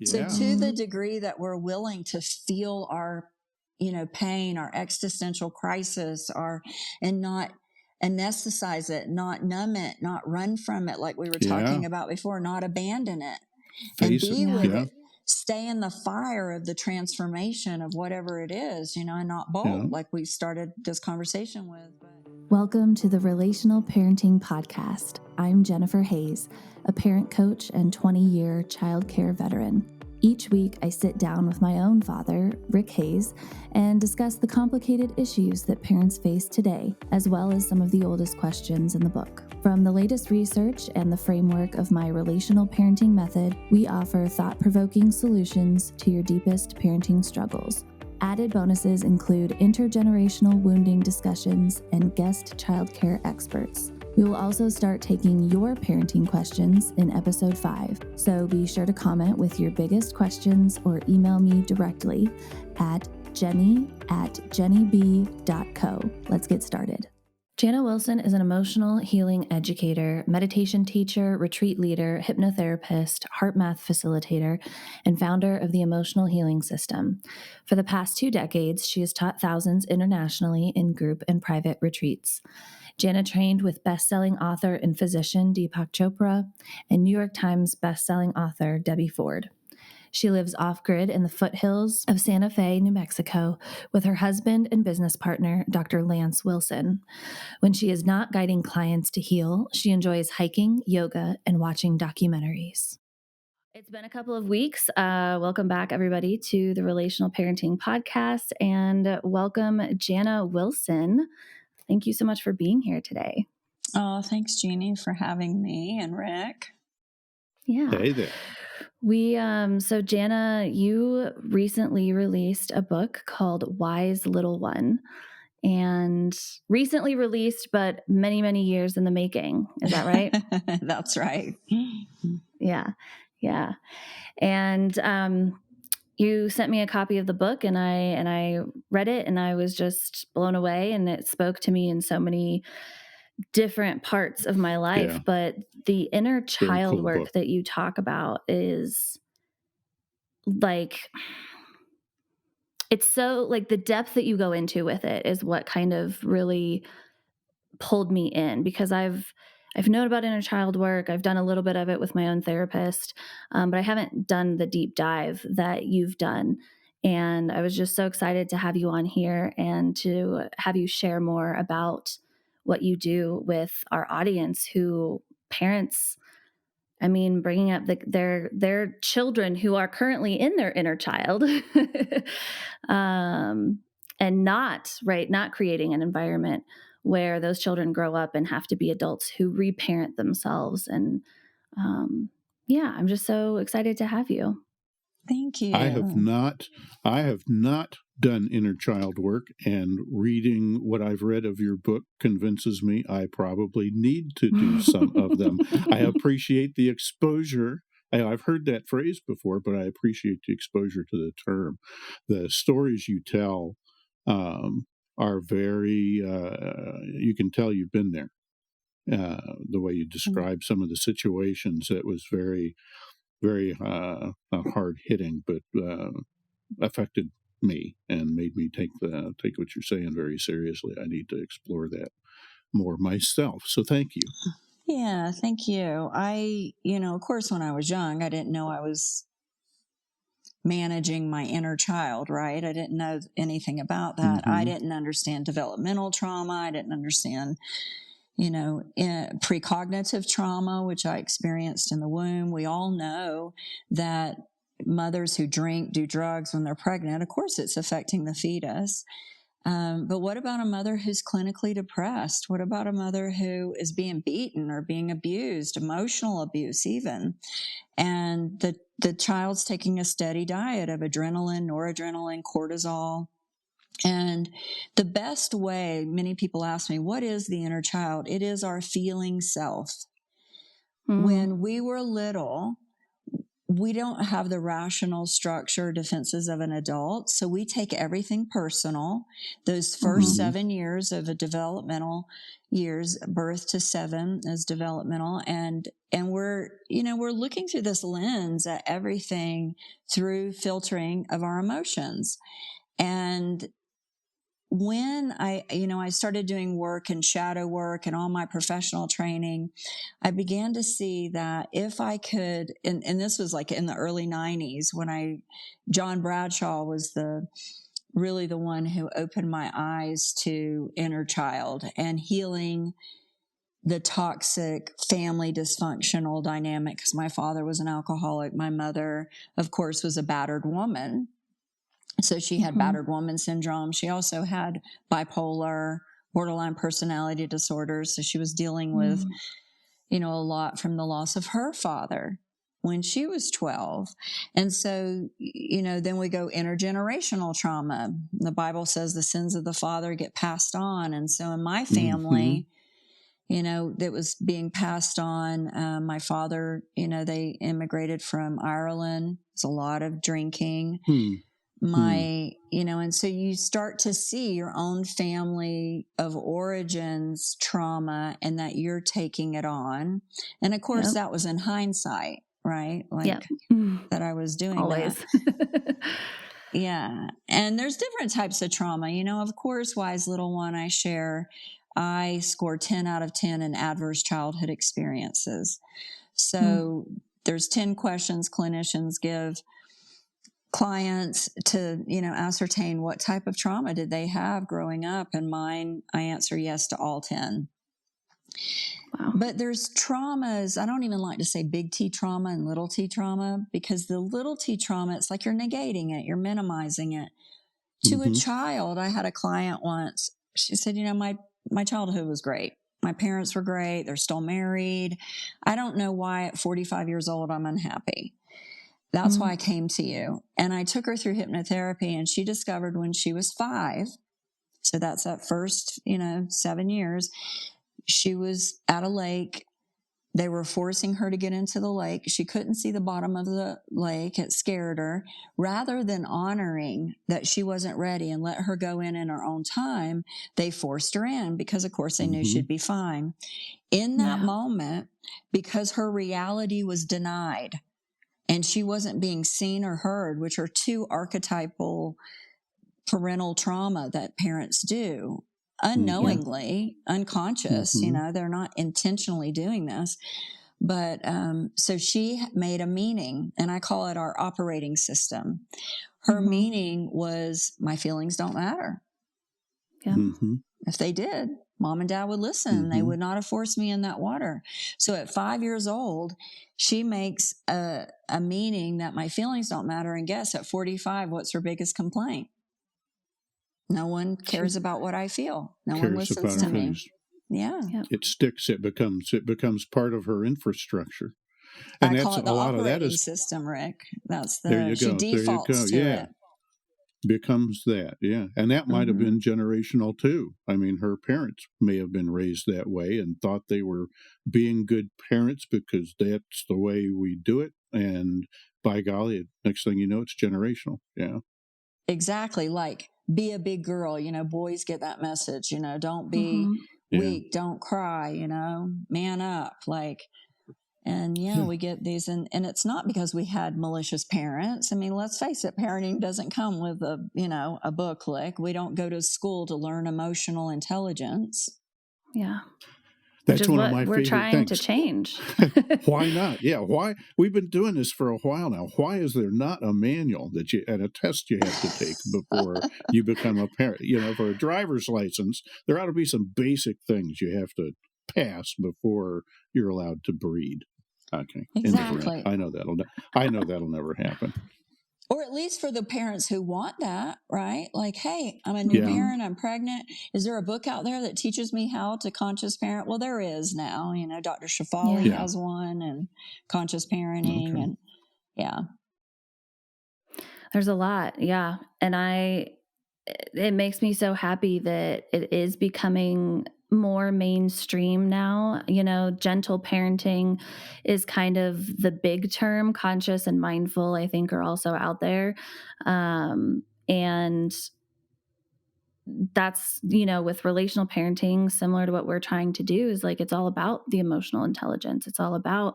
So to the degree that we're willing to feel our, pain, our existential crisis, and not anesthetize it, not numb it, not run from it like we were talking about before, not abandon it, and be with it. Stay in the fire of the transformation of whatever it is, and not bolt like we started this conversation with. Welcome to the Relational Parenting Podcast. I'm Jennifer Hayes, a parent coach and 20-year child care veteran. Each week, I sit down with my own father, Rick Hayes, and discuss the complicated issues that parents face today, as well as some of the oldest questions in the book. From the latest research and the framework of my relational parenting method, we offer thought-provoking solutions to your deepest parenting struggles. Added bonuses include intergenerational wounding discussions and guest childcare experts. We will also start taking your parenting questions in episode 5, so be sure to comment with your biggest questions or email me directly at jenny@jennyb.co. Let's get started. Jana Wilson is an emotional healing educator, meditation teacher, retreat leader, hypnotherapist, HeartMath Facilitator, and founder of the Emotional Healing System. For the past 2 decades, she has taught thousands internationally in group and private retreats. Jana trained with best-selling author and physician Deepak Chopra and New York Times best-selling author Debbie Ford. She lives off-grid in the foothills of Santa Fe, New Mexico, with her husband and business partner, Dr. Lance Wilson. When she is not guiding clients to heal, she enjoys hiking, yoga, and watching documentaries. It's been a couple of weeks. Welcome back, everybody, to the Relational Parenting Podcast, and welcome, Jana Wilson. Thank you so much for being here today. Oh, thanks, Jeannie, for having me and Rick. Yeah. Hey there. So Jana, you recently released a book called Wise Little One, and recently released, but many, many years in the making. Is that right? That's right. Yeah. And you sent me a copy of the book, and I read it, and I was just blown away, and it spoke to me in so many different parts of my life. Yeah. But the inner child cool work book that you talk about is like, it's so like the depth that you go into with it is what kind of really pulled me in, because I've known about inner child work. I've done a little bit of it with my own therapist, but I haven't done the deep dive that you've done. And I was just so excited to have you on here and to have you share more about what you do with our audience, who parents, bringing up their children who are currently in their inner child, and not creating an environment where those children grow up and have to be adults who reparent themselves. And I'm just so excited to have you. Thank you. I have not done inner child work, and reading what I've read of your book convinces me I probably need to do some of them. I appreciate the exposure. I've heard that phrase before, but I appreciate the exposure to the term. The stories you tell are very, you can tell you've been there. The way you describe some of the situations, it was very, very not hard hitting, but affected me and made me take what you're saying very seriously. I need to explore that more myself. So thank you. Yeah, thank you. Of course, when I was young, I didn't know I was managing my inner child, right? I didn't know anything about that. I didn't understand developmental trauma. I didn't understand precognitive trauma, which I experienced in the womb. We all know that mothers who drink, do drugs when they're pregnant, of course, it's affecting the fetus. But what about a mother who's clinically depressed? What about a mother who is being beaten or being abused, emotional abuse even? And the child's taking a steady diet of adrenaline, noradrenaline, cortisol. And the best way, many people ask me, what is the inner child? It is our feeling self. When we were little, we don't have the rational structure defenses of an adult. So we take everything personal. Those first 7 years of a developmental years, birth to 7 is developmental. And we're looking through this lens at everything through filtering of our emotions. And when I started doing work and shadow work and all my professional training, I began to see that if I could, and this was like in the early 90s when John Bradshaw was really the one who opened my eyes to inner child and healing the toxic family dysfunctional dynamic, because my father was an alcoholic. My mother, of course, was a battered woman. So she had battered woman syndrome. She also had bipolar, borderline personality disorders. So she was dealing with, a lot from the loss of her father when she was 12. And so, then we go intergenerational trauma. The Bible says the sins of the father get passed on. And so in my family, that was being passed on. My father, they immigrated from Ireland. There's a lot of drinking. And so you start to see your own family of origins trauma and that you're taking it on. And of course, that was in hindsight, right? That I was doing always. That. Yeah. And there's different types of trauma. Of course, wise little one, I scored 10 out of 10 in adverse childhood experiences. So there's 10 questions clinicians give clients to, ascertain what type of trauma did they have growing up. And mine, I answer yes to all 10. Wow. But there's traumas. I don't even like to say big T trauma and little T trauma, because the little T trauma, it's like you're negating it. You're minimizing it. To a child, I had a client once. She said, my childhood was great. My parents were great. They're still married. I don't know why at 45 years old, I'm unhappy. That's why I came to you. And I took her through hypnotherapy, and she discovered when she was 5, so that's that first, 7 years, she was at a lake. They were forcing her to get into the lake. She couldn't see the bottom of the lake. It scared her. Rather than honoring that she wasn't ready and let her go in her own time, they forced her in because, of course, they knew she'd be fine. In that moment, because her reality was denied, and she wasn't being seen or heard, which are 2 archetypal parental trauma that parents do unknowingly, unconscious, they're not intentionally doing this. But so she made a meaning, and I call it our operating system. Her meaning was, my feelings don't matter. Yeah. If they did, Mom and Dad would listen. They would not have forced me in that water. So at 5 years old, she makes a meaning that my feelings don't matter. And guess at 45, what's her biggest complaint? No one cares about what I feel. No one listens to me. Yeah. It sticks. It becomes part of her infrastructure. And I call it the operating system, Rick. That's she defaults to it. Becomes that, yeah. And that might have been generational too. I mean, her parents may have been raised that way and thought they were being good parents because that's the way we do it. And by golly, next thing you know, it's generational. Yeah. Exactly. Like, be a big girl, boys get that message, don't be weak, don't cry, man up. And we get these, and it's not because we had malicious parents. I mean, let's face it, parenting doesn't come with a booklet. We don't go to school to learn emotional intelligence. Yeah. That's one of my favorite things. We're trying to change. Why not? Yeah. Why? We've been doing this for a while now. Why is there not a manual and a test you have to take before you become a parent? For a driver's license, there ought to be some basic things you have to pass before you're allowed to breed. Okay. Exactly. I know that'll never happen. Or at least for the parents who want that, right? Like, hey, I'm a new parent, I'm pregnant. Is there a book out there that teaches me how to conscious parent? Well, there is now. Dr. Shafali has one, and conscious parenting, and There's a lot, and it makes me so happy that it is becoming more mainstream now. Gentle parenting is kind of the big term. Conscious and mindful, I think, are also out there. And that's, with relational parenting, similar to what we're trying to do, is like, it's all about the emotional intelligence. It's all about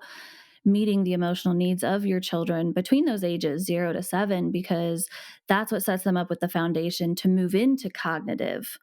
meeting the emotional needs of your children between those ages 0 to 7, because that's what sets them up with the foundation to move into cognitive,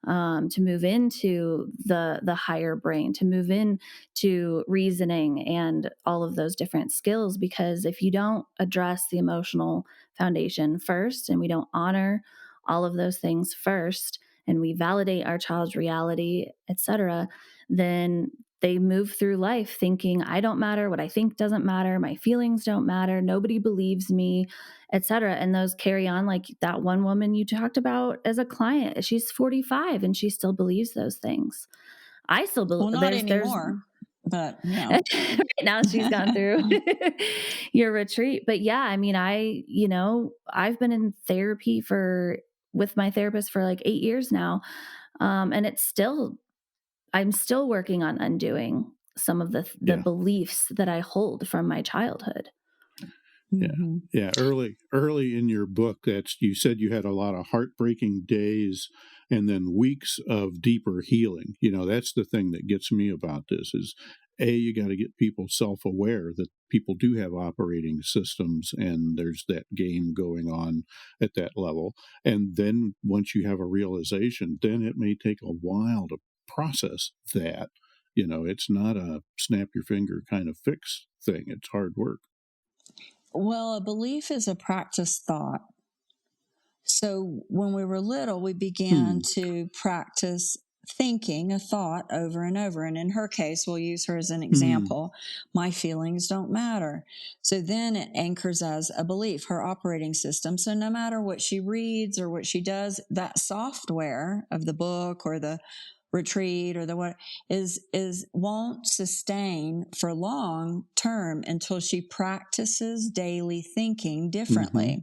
to move into the higher brain, to move into reasoning and all of those different skills. Because if you don't address the emotional foundation first, and we don't honor all of those things first, and we validate our child's reality, etc., then they move through life thinking, I don't matter, what I think doesn't matter, my feelings don't matter, nobody believes me, etc. And those carry on, like that one woman you talked about as a client. She's 45 and she still believes those things. I still believe. Well, not anymore, but right now she's gone through your retreat. But yeah, I mean, I've been in therapy with my therapist for like 8 years now. And I'm still working on undoing some of the beliefs that I hold from my childhood. Yeah. Mm-hmm. Yeah. Early in your book, you said you had a lot of heartbreaking days and then weeks of deeper healing. That's the thing that gets me about this is, you got to get people self-aware that people do have operating systems and there's that game going on at that level. And then once you have a realization, then it may take a while to process that. It's not a snap your finger kind of fix thing. It's hard work. Well, a belief is a practiced thought. So when we were little, we began to practice thinking a thought over and over. And in her case, we'll use her as an example. My feelings don't matter. So then it anchors as a belief, her operating system. So no matter what she reads or what she does, that software of the book or the retreat or the what is won't sustain for long term until she practices daily thinking differently.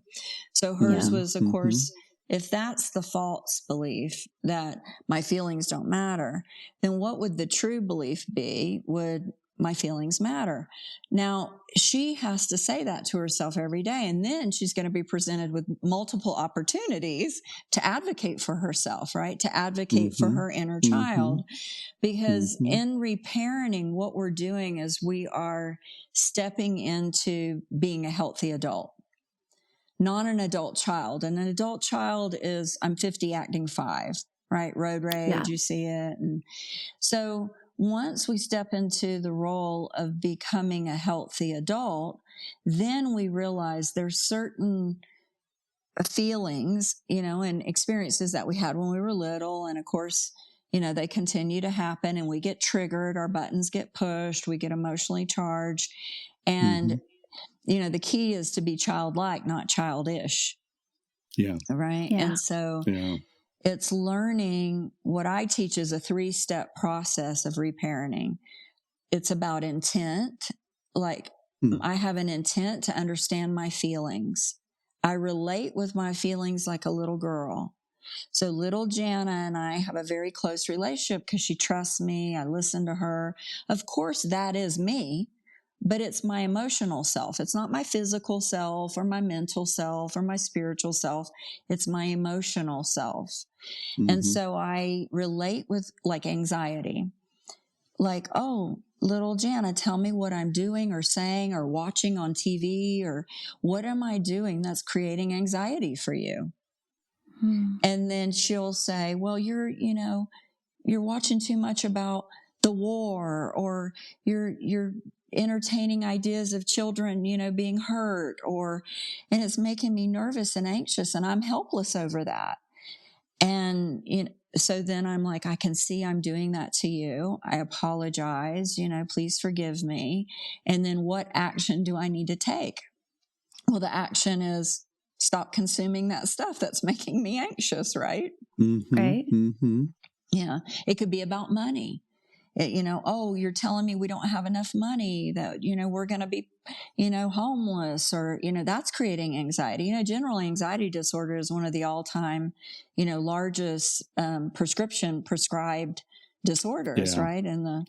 So hers was, of course, if that's the false belief that my feelings don't matter, then what would the true belief be? Would my feelings matter? Now, she has to say that to herself every day, and then she's going to be presented with multiple opportunities to advocate for herself, right? To advocate for her inner child. Because in reparenting, what we're doing is we are stepping into being a healthy adult, not an adult child. And an adult child is, I'm 50 acting 5, right? Road rage, you see it. And so once we step into the role of becoming a healthy adult, then we realize there's certain feelings, and experiences that we had when we were little. And of course, they continue to happen and we get triggered, our buttons get pushed, we get emotionally charged. And, the key is to be childlike, not childish. Yeah. Right. Yeah. And so it's learning. What I teach is a 3-step process of reparenting. It's about intent. Like I have an intent to understand my feelings. I relate with my feelings like a little girl. So little Jana and I have a very close relationship because she trusts me. I listen to her. Of course, that is me, but it's my emotional self. It's not my physical self or my mental self or my spiritual self. It's my emotional self. And so I relate with like anxiety. Like, oh, little Jana, tell me what I'm doing or saying or watching on TV, or what am I doing that's creating anxiety for you? And then she'll say, well, you're watching too much about the war, or you're entertaining ideas of children, being hurt, and it's making me nervous and anxious, and I'm helpless over that. And, so then I'm like, I can see I'm doing that to you. I apologize, please forgive me. And then what action do I need to take? Well, the action is stop consuming that stuff that's making me anxious, right? Right. Yeah. It could be about money. Oh, you're telling me we don't have enough money, that, we're going to be, homeless, or, that's creating anxiety. General anxiety disorder is one of the all-time, largest prescribed disorders, right? And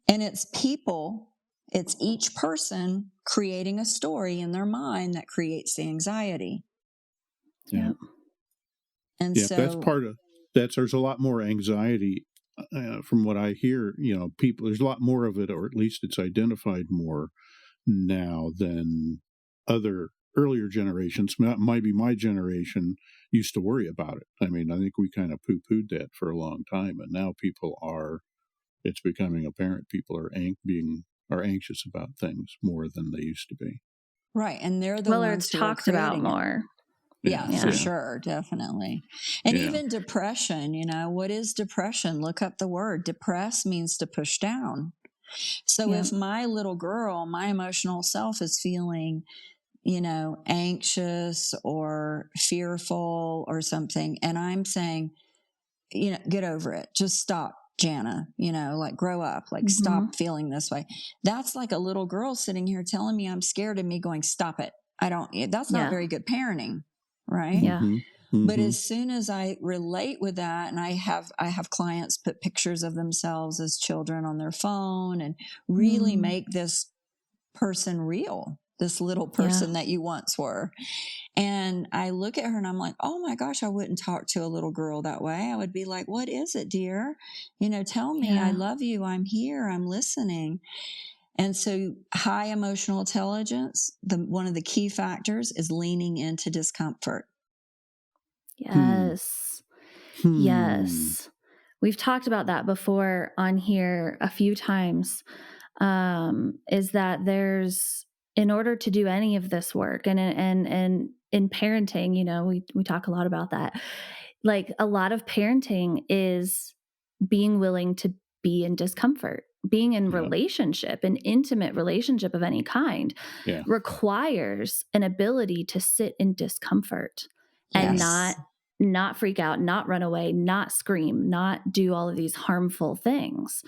and it's people, it's each person creating a story in their mind that creates the anxiety. Yeah. And so that's part of there's a lot more anxiety from what I hear. People, there's a lot more of it, or at least it's identified more now than other earlier generations. Maybe my generation used to worry about it. I mean, I think we kind of poo-pooed that for a long time, and now it's becoming apparent people are anxious about things more than they used to be. Right, and they're the ones it's who talked are about more. Yeah, for sure, definitely. And even depression, what is depression? Look up the word. Depress means to push down. So if my little girl, my emotional self is feeling, anxious or fearful or something, and I'm saying, get over it. Just stop, Jana, like grow up, like stop feeling this way. That's like a little girl sitting here telling me I'm scared and me going, stop it. That's not very good parenting. Right. Yeah. But as soon as I relate with that, and I have clients put pictures of themselves as children on their phone and really make this person real, this little person that you once were. And I look at her and I'm like, oh my gosh, I wouldn't talk to a little girl that way. I would be like, what is it, dear? Tell me, I love you. I'm here. I'm listening. And so high emotional intelligence, one of the key factors is leaning into discomfort. Yes. Yes. We've talked about that before on here a few times, is that in order to do any of this work and in parenting, we talk a lot about that. Like a lot of parenting is being willing to be in discomfort. Being in relationship, an intimate relationship of any kind, requires an ability to sit in discomfort and not freak out, not run away, not scream, not do all of these harmful things.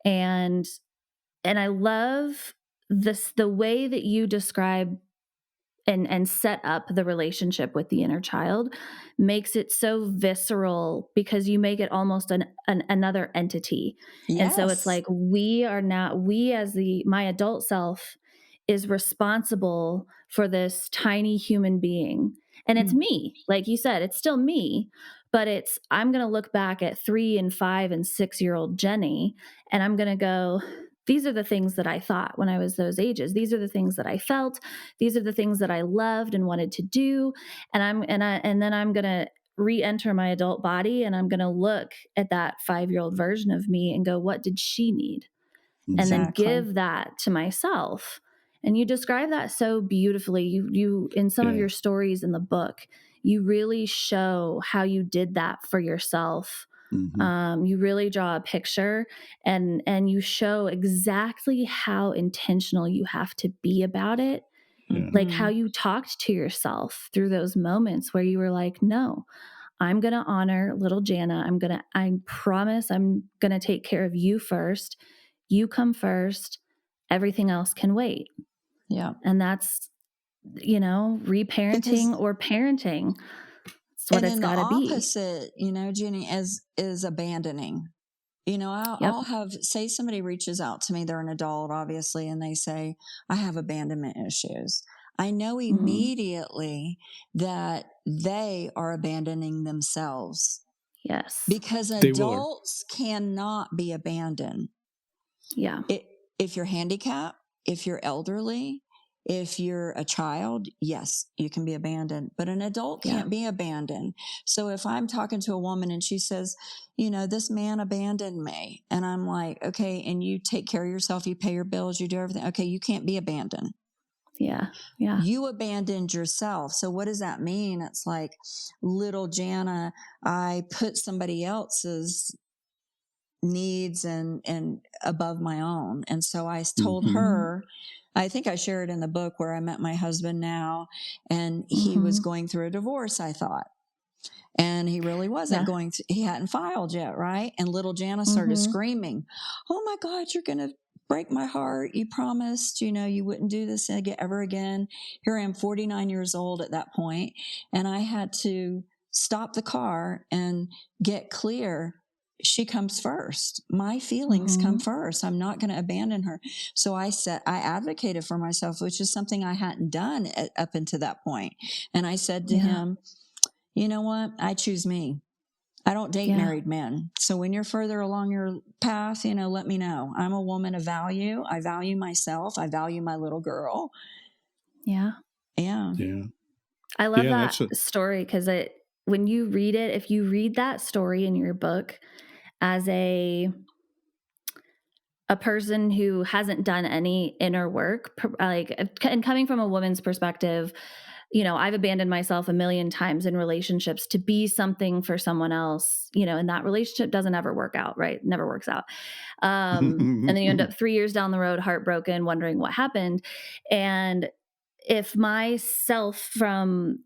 And I love the way that you describe and set up the relationship with the inner child makes it so visceral, because you make it almost another entity. Yes. And so it's like my adult self is responsible for this tiny human being. And it's me, like you said, it's still me, but I'm going to look back at 3 and 5 and 6-year-old Jenny, and I'm going to go, these are the things that I thought when I was those ages. These are the things that I felt. These are the things that I loved and wanted to do. And then I'm going to re-enter my adult body, and I'm going to look at that 5-year-old version of me and go, what did she need? Exactly. And then give that to myself. And you describe that so beautifully. You in some of your stories in the book, you really show how you did that for yourself. You really draw a picture and you show exactly how intentional you have to be about it. Like how you talked to yourself through those moments where you were like, no, I'm going to honor little Jana. I promise I'm going to take care of you first. You come first. Everything else can wait. Yeah. And that's, reparenting or parenting. It's what it's got to be. And the opposite, Jenny, is abandoning. I'll say somebody reaches out to me, they're an adult, obviously, and they say, I have abandonment issues. I know immediately that they are abandoning themselves. Yes. Because adults cannot be abandoned. Yeah. If you're handicapped, if you're elderly, if you're a child, yes, you can be abandoned, but an adult can't be abandoned. So if I'm talking to a woman and she says, this man abandoned me, and I'm like, okay, and you take care of yourself, you pay your bills, you do everything. Okay, you can't be abandoned. Yeah. Yeah. You abandoned yourself. So what does that mean? It's like, little Jana, I put somebody else's needs and above my own. And so I told her, I think I shared in the book where I met my husband now, and he was going through a divorce, I thought. And he really wasn't going to, he hadn't filed yet, right? And little Jana started screaming, oh my God, you're going to break my heart. You promised, you wouldn't do this ever again. Here I am, 49 years old at that point, and I had to stop the car and get clear. she comes first. My feelings come first. I'm not going to abandon her. So I advocated for myself, which is something I hadn't done up until that point. And I said to him, you know what? I choose me. I don't date married men. So when you're further along your path, let me know. I'm a woman of value. I value myself. I value my little girl. Yeah. Yeah. Yeah. I love that story because when you read it, if you read that story in your book as a person who hasn't done any inner work, and coming from a woman's perspective, I've abandoned myself a million times in relationships to be something for someone else, and that relationship doesn't ever work out, right? Never works out. And then you end up 3 years down the road, heartbroken, wondering what happened. And if myself from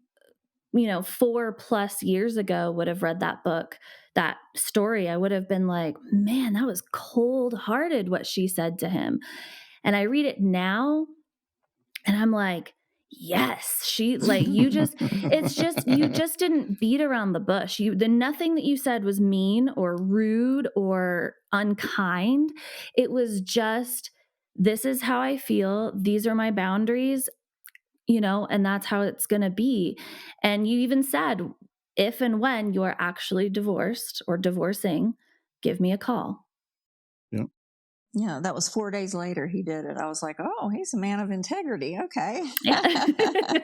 4+ years ago would have read that book, that story, I would have been like, man, that was cold-hearted what she said to him. And I read it now and I'm like, yes, you just didn't beat around the bush. Nothing that you said was mean or rude or unkind. It was just, this is how I feel. These are my boundaries. And that's how it's going to be. And you even said, if and when you're actually divorced or divorcing, give me a call. Yeah. Yeah, that was 4 days later he did it. I was like, oh, he's a man of integrity. Okay. Yeah.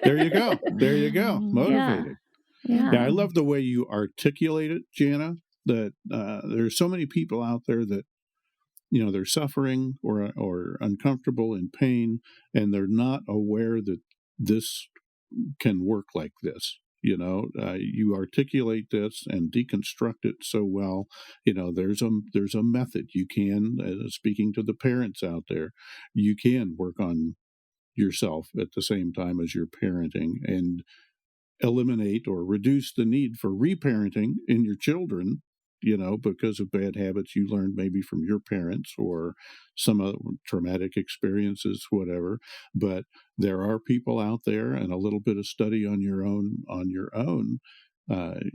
There you go. Motivated. Yeah. I love the way you articulate it, Jana, that there's so many people out there that, they're suffering or uncomfortable in pain, and they're not aware that this can work like this. You articulate this and deconstruct it so well. There's a method you can, speaking to the parents out there, you can work on yourself at the same time as you're parenting and eliminate or reduce the need for reparenting in your children, because of bad habits you learned maybe from your parents or some other traumatic experiences, whatever. But there are people out there, and a little bit of study on your own,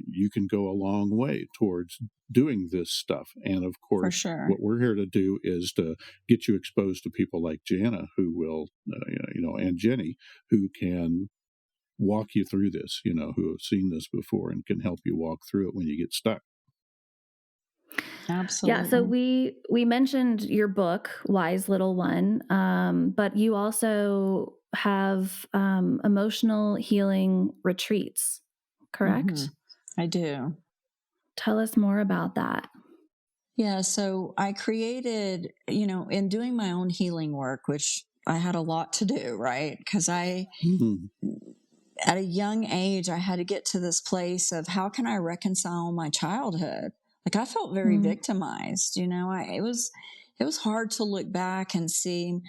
you can go a long way towards doing this stuff. And of course, sure, what we're here to do is to get you exposed to people like Jana, who will, and Jenny, who can walk you through this, who have seen this before and can help you walk through it when you get stuck. Absolutely. Yeah. So we mentioned your book, Wise Little One, but you also have emotional healing retreats, correct? Mm-hmm. I do. Tell us more about that. Yeah. So I created, in doing my own healing work, which I had a lot to do, right? Because at a young age, I had to get to this place of how can I reconcile my childhood? Like I felt very victimized, it was hard to look back and see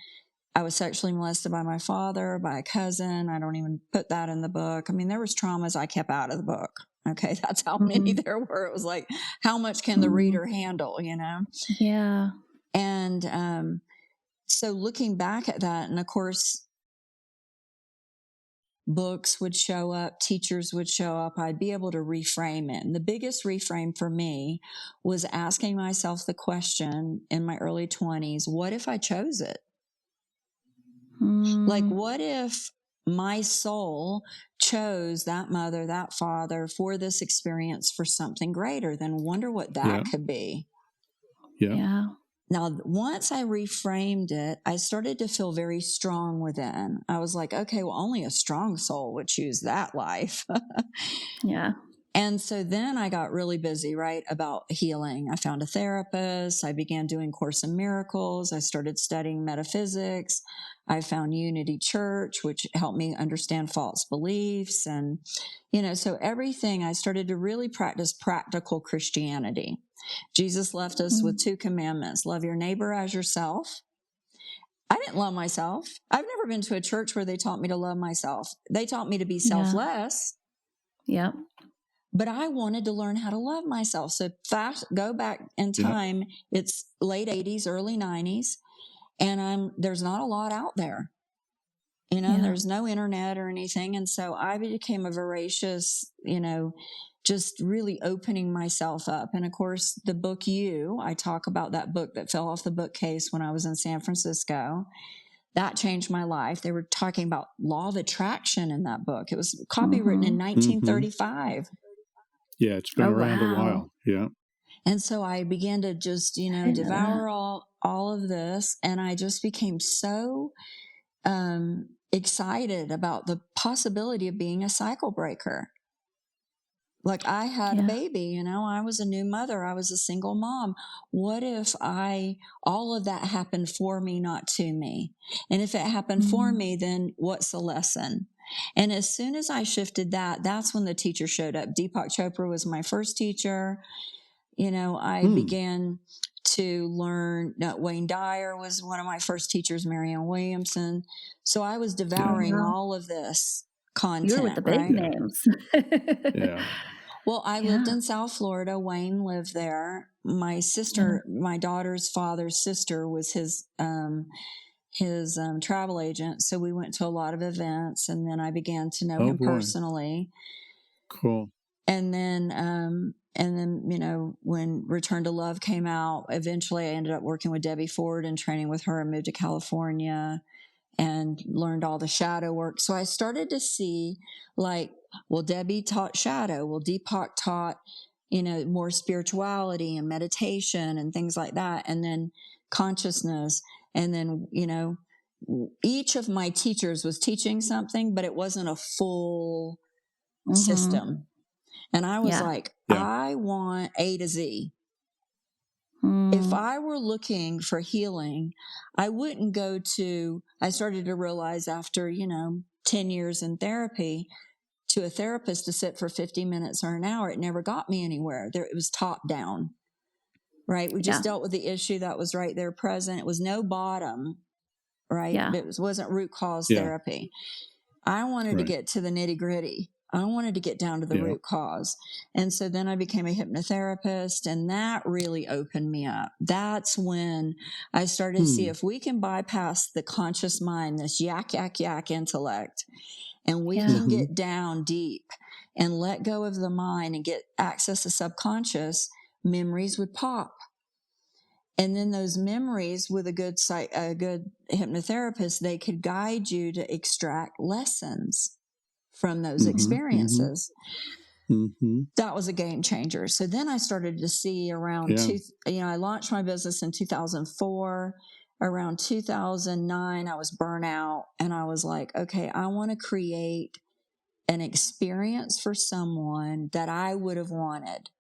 I was sexually molested by my father, by a cousin. I don't even put that in the book. I mean, there was traumas I kept out of the book. Okay. That's how many there were. It was like, how much can the reader handle, Yeah. And, so looking back at that, and of course, books would show up, teachers would show up, I'd be able to reframe it. And the biggest reframe for me was asking myself the question in my early 20s, what if I chose it? Like, what if my soul chose that mother, that father for this experience for something greater? Then wonder what that could be. Yeah. Now, once I reframed it, I started to feel very strong within. I was like, okay, well, only a strong soul would choose that life. Yeah. And so then I got really busy, right, about healing. I found a therapist. I began doing Course in Miracles. I started studying metaphysics. I found Unity Church, which helped me understand false beliefs. And, so everything, I started to really practice practical Christianity. Jesus left us with 2 commandments: love your neighbor as yourself. I didn't love myself. I've never been to a church where they taught me to love myself. They taught me to be selfless. Yeah. But I wanted to learn how to love myself. So go back in time. It's late 80s, early 90s. And there's not a lot out there. There's no internet or anything. And so I became a voracious, just really opening myself up. And of course, the book I talk about that book that fell off the bookcase when I was in San Francisco. That changed my life. They were talking about law of attraction in that book. It was copywritten in 1935. Yeah, it's been around a while. Yeah. And so I began to just, devour all of this. And I just became so excited about the possibility of being a cycle breaker. Like I had a baby, I was a new mother. I was a single mom. What if all of that happened for me, not to me? And if it happened for me, then what's the lesson? And as soon as I shifted that's when the teacher showed up. Deepak Chopra was my first teacher. I began to learn. Wayne Dyer was one of my first teachers, Marianne Williamson. So I was devouring all of this content. You were with the big names. Yeah. Well, I lived in South Florida. Wayne lived there. My sister, my daughter's father's sister, was his travel agent. So we went to a lot of events, and then I began to know him personally. Cool. And then, when Return to Love came out, eventually I ended up working with Debbie Ford and training with her and moved to California and learned all the shadow work. So I started to see Debbie taught shadow. Well, Deepak taught, more spirituality and meditation and things like that. And then consciousness. And then, each of my teachers was teaching something, but it wasn't a full system. And I was I want A to Z. If I were looking for healing, I wouldn't I started to realize after, 10 years in therapy, to a therapist to sit for 50 minutes or an hour, it never got me anywhere. It was top down, right? We just dealt with the issue that was right there present. It was no bottom, right? Yeah. It wasn't root cause therapy. I wanted to get to the nitty gritty. I wanted to get down to the root cause. And so then I became a hypnotherapist, and that really opened me up. That's when I started to see if we can bypass the conscious mind, this yak intellect, and we can get down deep and let go of the mind and get access to subconscious, memories would pop. And then those memories, with a good hypnotherapist, they could guide you to extract lessons from those experiences. That was a game changer. So then I started to see around, I launched my business in 2004. Around 2009, I was burnt out, and I was like, okay, I want to create an experience for someone that I would have wanted.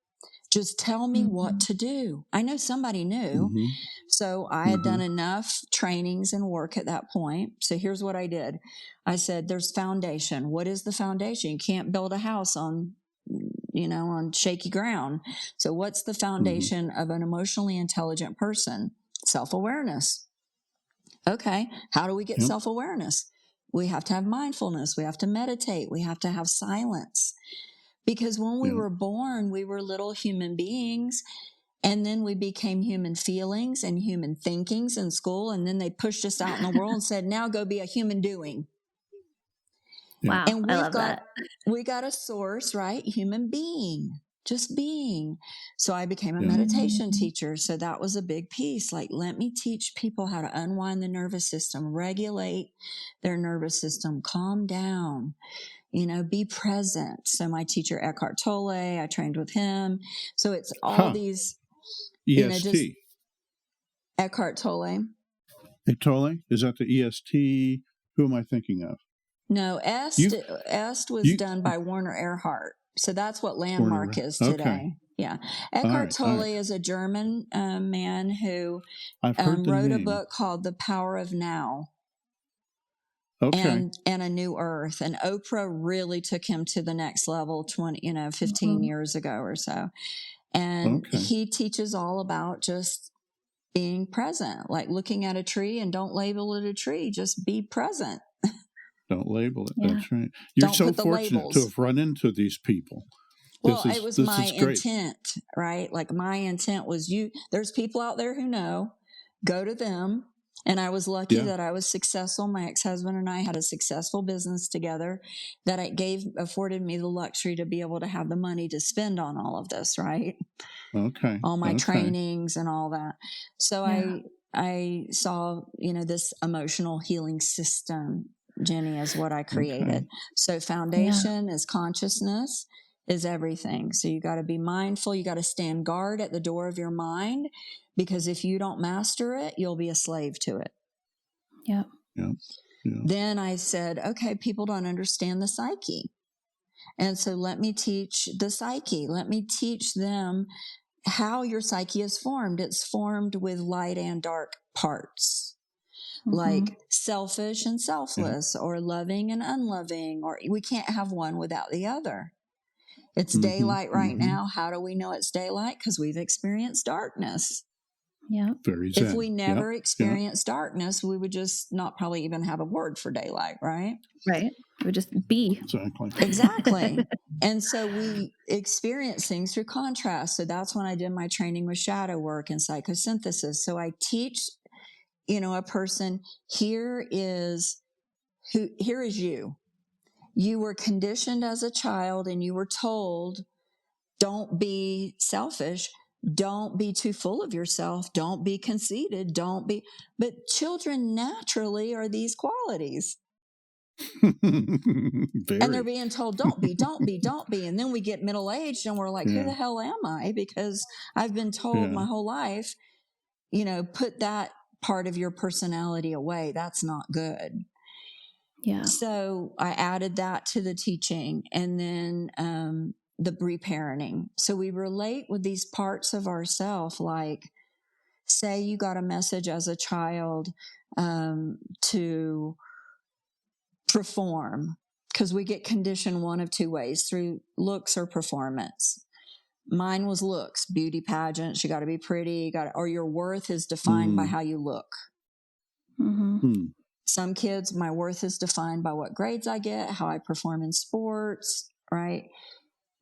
Just tell me what to do. I know somebody knew. So I had done enough trainings and work at that point. So here's what I did. I said, there's foundation. What is the foundation? You can't build a house on shaky ground. So what's the foundation of an emotionally intelligent person? Self-awareness. Okay. How do we get self-awareness? We have to have mindfulness. We have to meditate. We have to have silence. Because when we were born, we were little human beings, and then we became human feelings and human thinkings in school, and then they pushed us out in the world and said, now go be a human doing. Wow, and I love that. We got a source, right? Human being, just being. So I became a meditation teacher. So that was a big piece. Let me teach people how to unwind the nervous system, regulate their nervous system, calm down. Be present. So my teacher, Eckhart Tolle, I trained with him. So it's all these, EST. Eckhart Tolle. Tolle? Is that the EST? Who am I thinking of? No, EST was done by Werner Erhard. So that's what Landmark is today. Okay. Yeah. Eckhart Tolle is a German man who wrote a book called The Power of Now. Okay. And A New Earth. And Oprah really took him to the next level 15 years ago or so. And he teaches all about just being present, like looking at a tree, and don't label it a tree, just be present. Don't label it. That's right. You're so fortunate to have run into these people. Well, it was my intent, right? Like my intent was there's people out there who know, go to them And I was lucky Yeah. that I was successful. My ex-husband and I had a successful business together that afforded me the luxury to be able to have the money to spend on all of this, right? Okay. All my Okay. trainings and all that. So Yeah. I saw, this emotional healing system, Jenny, is what I created. Okay. So foundation is consciousness, is everything. So you got to be mindful. You got to stand guard at the door of your mind, because if you don't master it, you'll be a slave to it. Yeah. Yeah. Yeah. Then I said, okay, people don't understand the psyche. And so let me teach the psyche. Let me teach them how your psyche is formed. It's formed with light and dark parts, like selfish and selfless, or loving and unloving, or we can't have one without the other. It's daylight right now. How do we know it's daylight? Because we've experienced darkness. Yeah. Very zen. If we never experienced darkness, we would just not probably even have a word for daylight, right? Right. It would just be. Exactly. And so we experience things through contrast. So that's when I did my training with shadow work and psychosynthesis. So I teach, a person, here is you. You were conditioned as a child and you were told, don't be selfish. Don't be too full of yourself. Don't be conceited. But children naturally are these qualities. And they're being told, don't be. And then we get middle-aged and we're like, who the hell am I? Because I've been told my whole life, put that part of your personality away. That's not good. Yeah. So I added that to the teaching, and then the reparenting. So we relate with these parts of ourselves, like, say you got a message as a child to perform, because we get conditioned one of two ways, through looks or performance. Mine was looks, beauty pageants. You got to be pretty, or your worth is defined by how you look. Some kids, my worth is defined by what grades I get, how I perform in sports, right?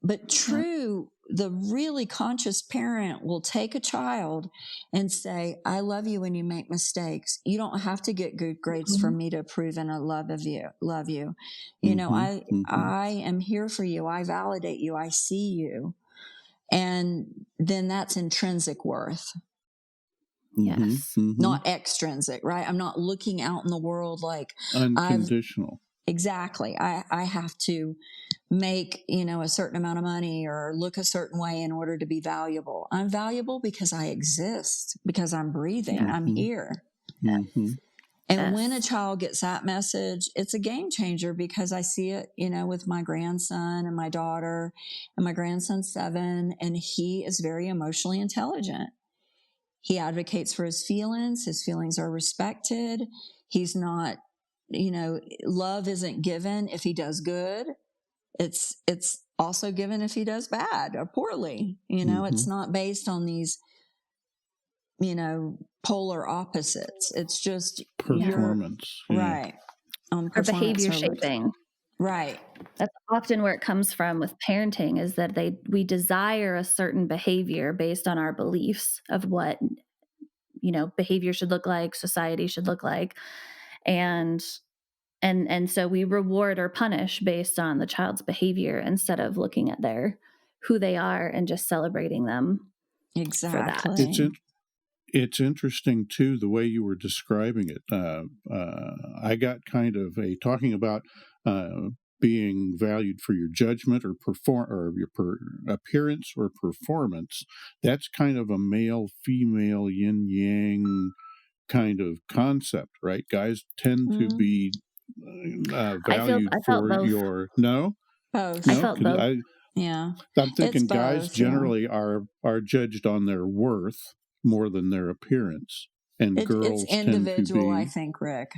But the really conscious parent will take a child and say, I love you when you make mistakes. You don't have to get good grades for me to approve and love you. I am here for you. I validate you. I see you. And then that's intrinsic worth. Yes. Not extrinsic, right? I'm not looking out in the world like unconditional. Exactly. I have to make, a certain amount of money or look a certain way in order to be valuable. I'm valuable because I exist, because I'm breathing. I'm here. And when a child gets that message, it's a game changer, because I see it, with my grandson and my daughter, and my grandson's 7, and he is very emotionally intelligent. He advocates for his feelings. His feelings are respected. He's not, love isn't given if he does good. It's also given if he does bad or poorly. It's not based on these, polar opposites. It's just performance. Right. Or behavior shaping. Right. That's often where it comes from with parenting, is that we desire a certain behavior based on our beliefs of what, behavior should look like, society should look like. And so we reward or punish based on the child's behavior instead of looking at who they are and just celebrating them. Exactly. For that. It's interesting too, the way you were describing it. I got kind of talking about being valued for your judgment or your appearance or performance. That's kind of a male female yin yang kind of concept, right? Guys tend to be valued for both. your both. I felt both. I'm thinking guys generally are judged on their worth more than their appearance, and girls it's individual, tend to be. I think, Rick.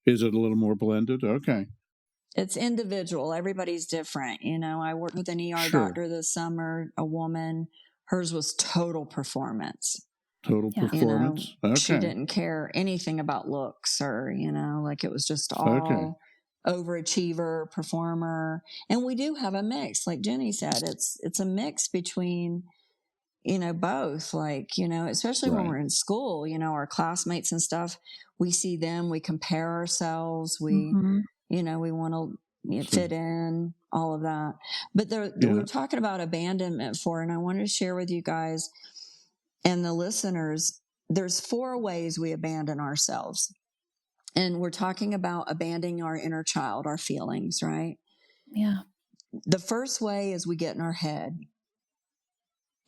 Is it a little more blended? Okay. It's individual. Everybody's different. I worked with an ER doctor this summer, a woman. Hers was total performance. Total performance. Okay. She didn't care anything about looks or, like it was just all overachiever, performer. And we do have a mix. Like Jenny said, it's a mix between, both, like, especially when Right. we're in school, our classmates and stuff, we see them, we compare ourselves, we want to fit in, all of that. But we were talking about abandonment before, and I wanted to share with you guys and the listeners, there's 4 ways we abandon ourselves. And we're talking about abandoning our inner child, our feelings, right? Yeah. The first way is we get in our head.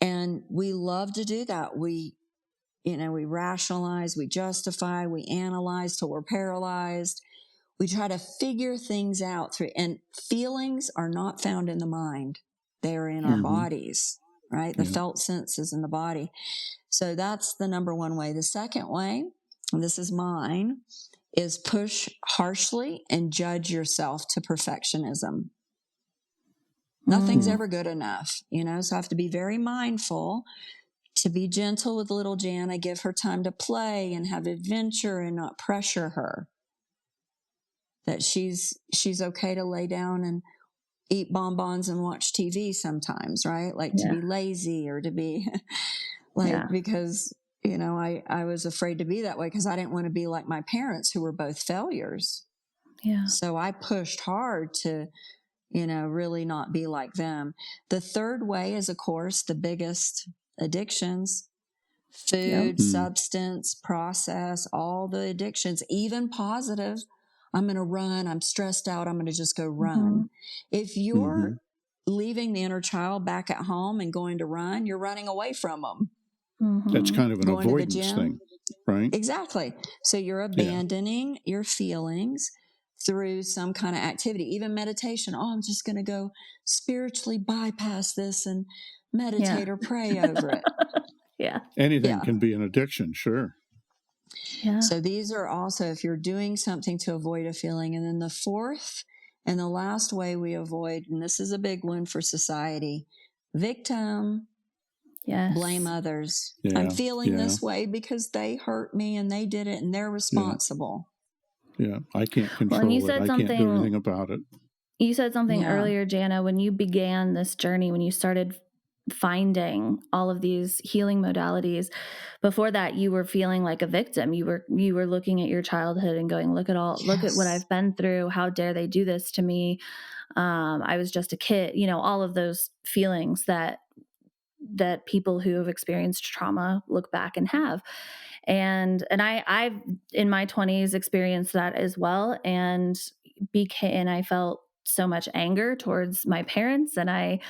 And we love to do that. We rationalize, we justify, we analyze till we're paralyzed. We try to figure things out and feelings are not found in the mind. They are in our bodies, right? The felt senses in the body. So that's the number one way. The second way, and this is mine, is push harshly and judge yourself to perfectionism. Nothing's ever good enough, so I have to be very mindful to be gentle with little Jana, give her time to play and have adventure and not pressure her. That she's okay to lay down and eat bonbons and watch TV sometimes, right? Like to be lazy or to be because, I was afraid to be that way because I didn't want to be like my parents who were both failures. Yeah. So I pushed hard to, really not be like them. The third way is, of course, the biggest addictions, food, substance, process, all the addictions, even positive. I'm going to run. I'm stressed out. I'm going to just go run. If you're leaving the inner child back at home and going to run, you're running away from them. That's kind of an going avoidance thing, right? Exactly. So you're abandoning your feelings through some kind of activity, even meditation. Oh, I'm just going to go spiritually bypass this and meditate or pray over it. Anything can be an addiction, sure. Yeah. So these are also, if you're doing something to avoid a feeling. And then the fourth and the last way we avoid, and this is a big one for society, victim, blame others. I'm feeling this way because they hurt me and they did it and they're responsible. Yeah, I can't control it. I can't do anything about it. You said something earlier, Jana, when you began this journey, when you started finding all of these healing modalities. Before that, you were feeling like a victim. You were looking at your childhood and going, look at what I've been through. How dare they do this to me? I was just a kid, all of those feelings that people who have experienced trauma look back and have. And I've in my 20s experienced that as well. And I felt so much anger towards my parents. And I,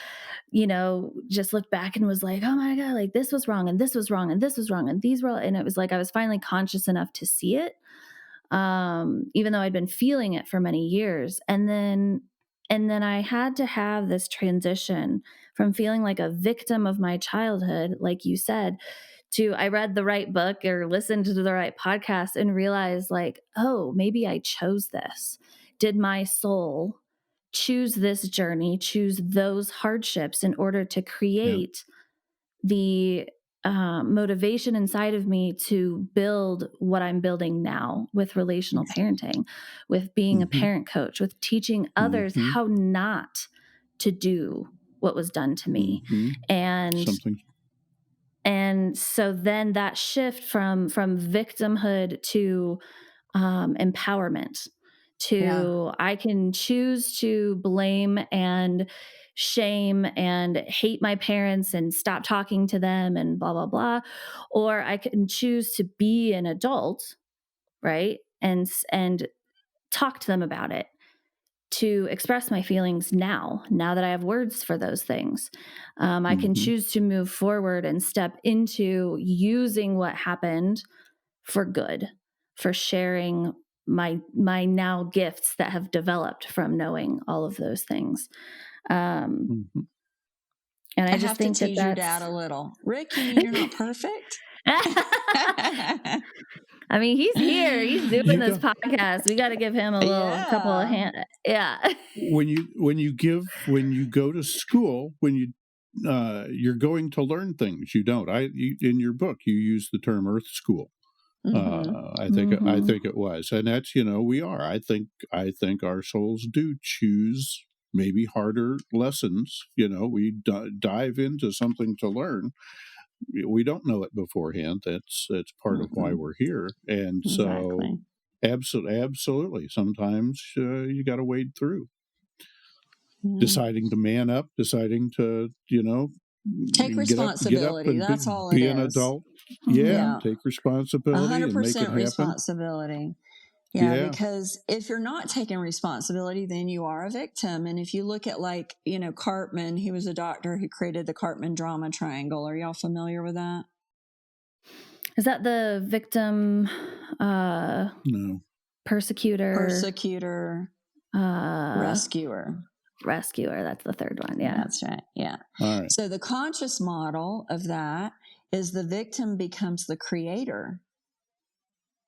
just looked back and was like, oh my God, like this was wrong and this was wrong and this was wrong and these were, and it was like, I was finally conscious enough to see it. Even though I'd been feeling it for many years. And then I had to have this transition from feeling like a victim of my childhood, like you said, to I read the right book or listened to the right podcast and realized like, oh, maybe I chose this. Did my soul choose this journey, choose those hardships in order to create the motivation inside of me to build what I'm building now with relational parenting, with being a parent coach, with teaching others how not to do what was done to me. And so then that shift from victimhood to empowerment, to I can choose to blame and shame and hate my parents and stop talking to them and blah, blah, blah. Or I can choose to be an adult, right? And talk to them about it, to express my feelings now that I have words for those things. I can choose to move forward and step into using what happened for good, for sharing my now gifts that have developed from knowing all of those things. And I just have think to tease your dad a little. Rick, you mean you're not perfect? I mean, he's here. He's doing this podcast. We got to give him a couple of hands. Yeah. When you go to school, when you're going to learn things, you don't. In your book, you use the term Earth School. I think it was, and that's we are. I think our souls do choose maybe harder lessons. We dive into something to learn, we don't know it beforehand. That's part of why we're here. And so absolutely. Sometimes you got to wade through. Deciding to man up, deciding to, take responsibility. Get up and That's all be it an is. adult. Yeah, take responsibility and make it 100% happen. responsibility. Yeah, because if you're not taking responsibility, then you are a victim. And if you look at Cartman, he was a doctor who created the Cartman drama triangle. Are y'all familiar with that? Is that the victim, No. persecutor, rescuer? That's the third one. Yeah, that's right. Yeah. All right. So the conscious model of that is the victim becomes the creator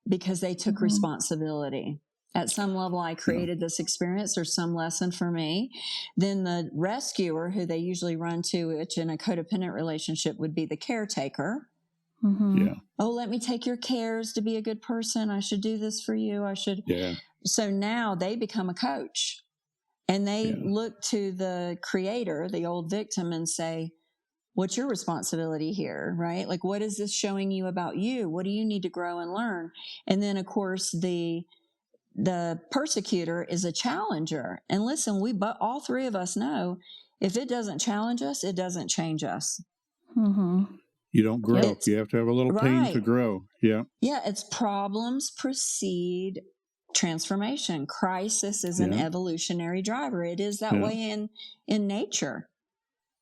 because they took responsibility. At some level, I created this experience. There's some lesson for me. Then the rescuer, who they usually run to, which in a codependent relationship would be the caretaker. Yeah. Oh, let me take your cares to be a good person. I should do this for you. I should. Yeah. So now they become a coach. And they look to the creator, the old victim, and say, what's your responsibility here, right? Like, what is this showing you about you? What do you need to grow and learn? And then, of course, the persecutor is a challenger. And listen, all three of us know if it doesn't challenge us, it doesn't change us. You don't grow. You have to have a little pain to grow. Yeah. Yeah, it's problems precede transformation. Crisis is an evolutionary driver. It is that way in nature.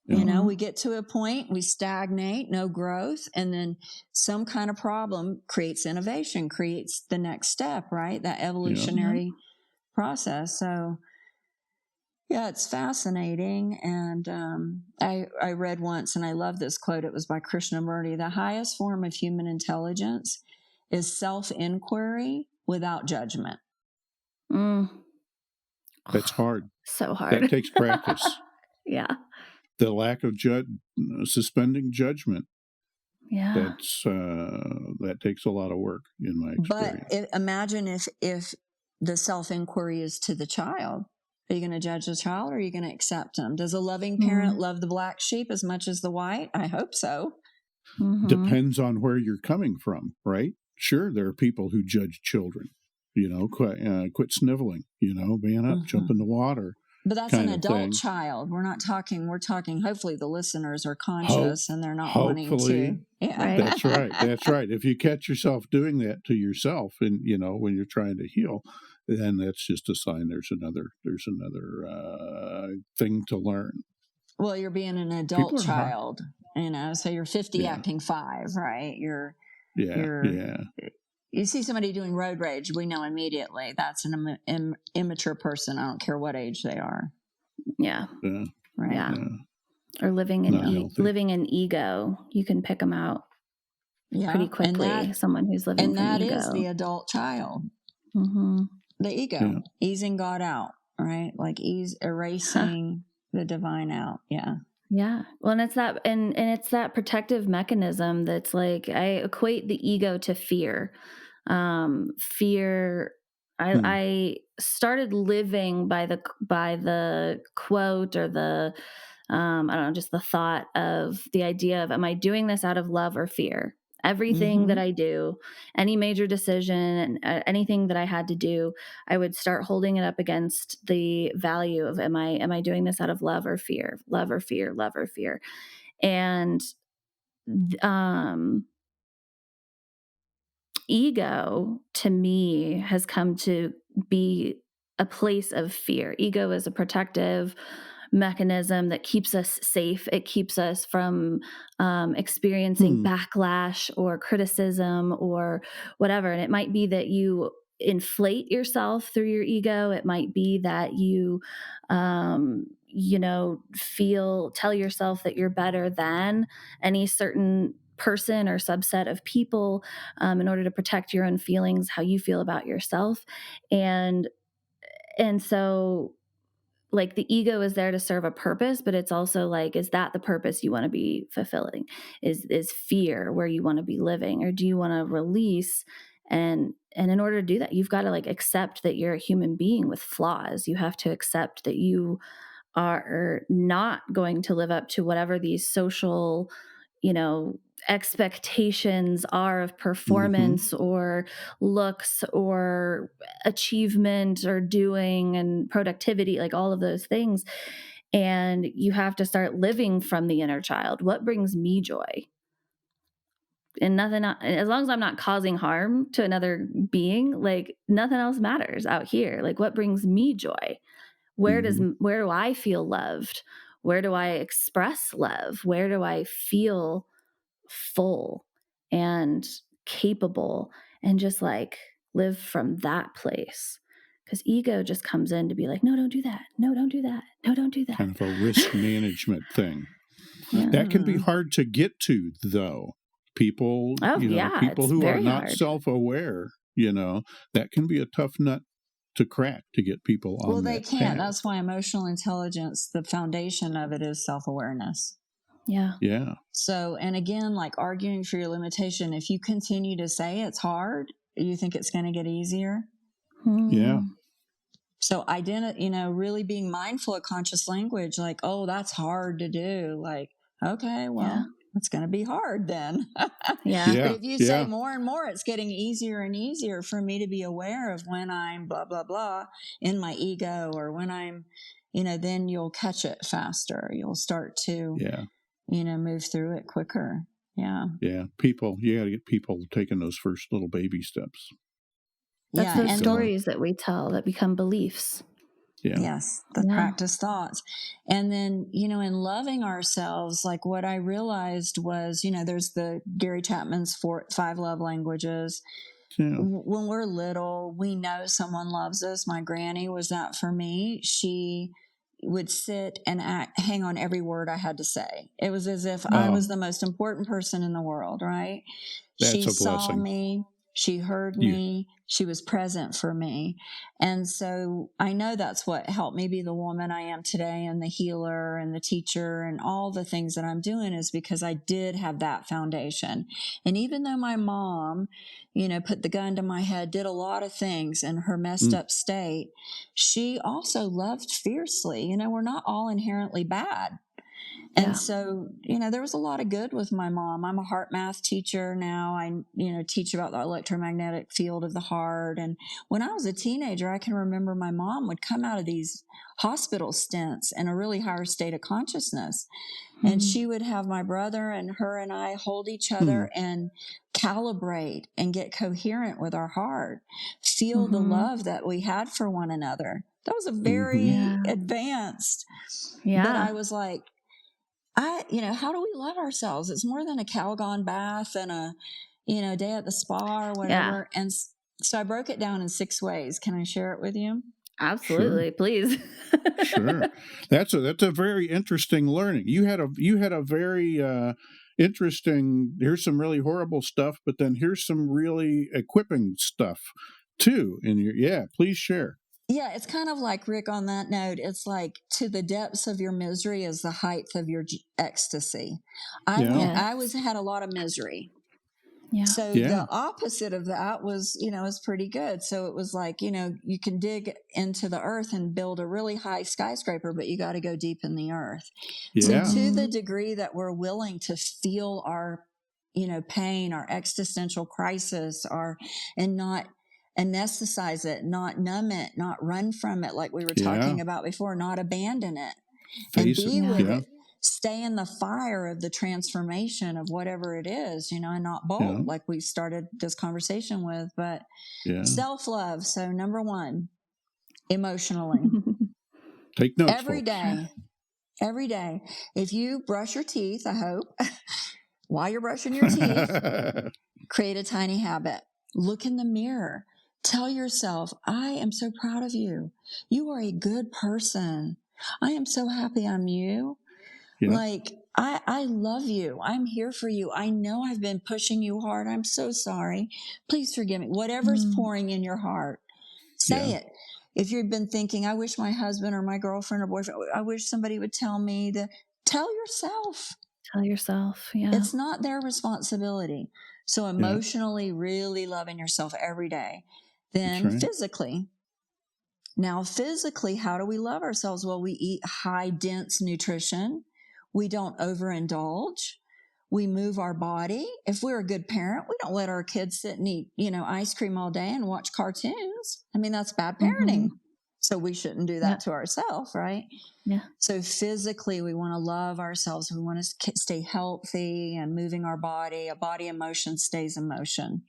We get to a point, we stagnate, no growth, and then some kind of problem creates innovation, creates the next step, right? That evolutionary process. So it's fascinating. And I read once, and I love this quote. It was by Krishnamurti. The highest form of human intelligence is self-inquiry without judgment. That's hard. So hard. That takes practice. Yeah. The lack of suspending judgment. Yeah. That takes a lot of work in my experience. But imagine if the self-inquiry is to the child. Are you going to judge the child, or are you going to accept him? Does a loving parent love the black sheep as much as the white? I hope so. Depends on where you're coming from, right? Sure, there are people who judge children. Quit sniveling. Man up, jump in the water. But that's an adult child. We're talking hopefully the listeners are conscious and they're not wanting to. Yeah. Right. That's right. If you catch yourself doing that to yourself and, when you're trying to heal, then that's just a sign there's another thing to learn. Well, you're being an adult child, so you're 50 acting 5, right? You see somebody doing road rage, we know immediately that's an immature person. I don't care what age they are. Yeah. Right. Yeah. Or living in ego. You can pick them out pretty quickly. Someone who's living from ego. And that is the adult child. The ego, easing God out, right? Like erasing the divine out. Yeah. Yeah. Well, and it's that protective mechanism that's like, I equate the ego to fear. Fear. I started living by the quote or the, I don't know, just the thought of the idea of, am I doing this out of love or fear? Everything that I do, any major decision, anything that I had to do, I would start holding it up against the value of, am I doing this out of love or fear? Love or fear, love or fear. And, ego to me has come to be a place of fear. Ego is a protective mechanism that keeps us safe. It keeps us from experiencing backlash or criticism or whatever. And it might be that you inflate yourself through your ego. It might be that you, tell yourself that you're better than any certain person or subset of people in order to protect your own feelings, how you feel about yourself. And so like the ego is there to serve a purpose, but it's also like, is that the purpose you want to be fulfilling? Is fear where you want to be living, or do you want to release? And in order to do that, you've got to like accept that you're a human being with flaws. You have to accept that you are not going to live up to whatever these social expectations are of performance or looks or achievement or doing and productivity, like all of those things. And you have to start living from the inner child. What brings me joy? And nothing, as long as I'm not causing harm to another being, like nothing else matters out here. Like what brings me joy? Where do I feel loved? Where do I express love? Where do I feel full and capable and just like live from that place? Because ego just comes in to be like, no, don't do that. No, don't do that. No, don't do that. Kind of a risk management thing. Yeah. That can be hard to get to, though. People, people who are not self-aware, that can be a tough nut to crack to get people on. Well, they can't. That's why emotional intelligence, the foundation of it is self-awareness. Yeah. Yeah. So, and again, like arguing for your limitation, if you continue to say it's hard, you think it's going to get easier. Yeah. So really being mindful of conscious language, like, oh, that's hard to do. Like, okay, well, it's going to be hard then. Yeah. But if you say more and more, it's getting easier and easier for me to be aware of when I'm blah, blah, blah in my ego, or when I'm, then you'll catch it faster. You'll start to, move through it quicker. Yeah. Yeah. People, you got to get people taking those first little baby steps. That's those stories that we tell that become beliefs. Yeah. Yes, the practice thoughts. And then, in loving ourselves, like what I realized was, there's the Gary Chapman's 5 love languages. Yeah. When we're little, we know someone loves us. My granny was that for me. She would sit and hang on every word I had to say. It was as if I was the most important person in the world, right? That's she a blessing. saw me. She heard me. She was present for me. And so I know that's what helped me be the woman I am today, and the healer and the teacher and all the things that I'm doing, is because I did have that foundation. And even though my mom, put the gun to my head, did a lot of things in her messed up state, she also loved fiercely. We're not all inherently bad. And so, there was a lot of good with my mom. I'm a HeartMath teacher now. I, teach about the electromagnetic field of the heart. And when I was a teenager, I can remember my mom would come out of these hospital stints in a really higher state of consciousness. And she would have my brother and her and I hold each other and calibrate and get coherent with our heart, feel the love that we had for one another. That was a very advanced. Yeah. But I was like, how do we love ourselves? It's more than a Calgon bath and a, day at the spa or whatever. Yeah. And so I broke it down in 6 ways. Can I share it with you? Absolutely. Sure. Please. Sure. That's a very interesting learning. You had a very, interesting, here's some really horrible stuff, but then here's some really equipping stuff too. Please share. Yeah, it's kind of like, Rick, on that note, it's like, to the depths of your misery is the height of your ecstasy. I had a lot of misery. Yeah. So the opposite of that was, is pretty good. So it was like, you can dig into the earth and build a really high skyscraper, but you got to go deep in the earth. Yeah. So to the degree that we're willing to feel our, pain, our existential crisis, and not anesthetize it, not numb it, not run from it like we were talking about before, not abandon it, and be with it. Stay in the fire of the transformation of whatever it is, and not bolt like we started this conversation with, but self-love. So number 1, emotionally. Take notes, every day. If you brush your teeth, I hope, while you're brushing your teeth, create a tiny habit. Look in the mirror. Tell yourself, I am so proud of you. You are a good person. I am so happy I'm you. Yeah. Like, I love you. I'm here for you. I know I've been pushing you hard. I'm so sorry. Please forgive me. Whatever's pouring in your heart, say it. If you've been thinking, I wish my husband or my girlfriend or boyfriend, I wish somebody would tell me to tell yourself. Tell yourself. Yeah. It's not their responsibility. So emotionally, really loving yourself every day. Then physically. Now, physically, how do we love ourselves? Well, we eat high, dense nutrition. We don't overindulge. We move our body. If we're a good parent, we don't let our kids sit and eat, ice cream all day and watch cartoons. I mean, that's bad parenting. Mm-hmm. So we shouldn't do that to ourselves, right? Yeah. So physically, we want to love ourselves. We want to stay healthy and moving our body. A body in motion stays in motion.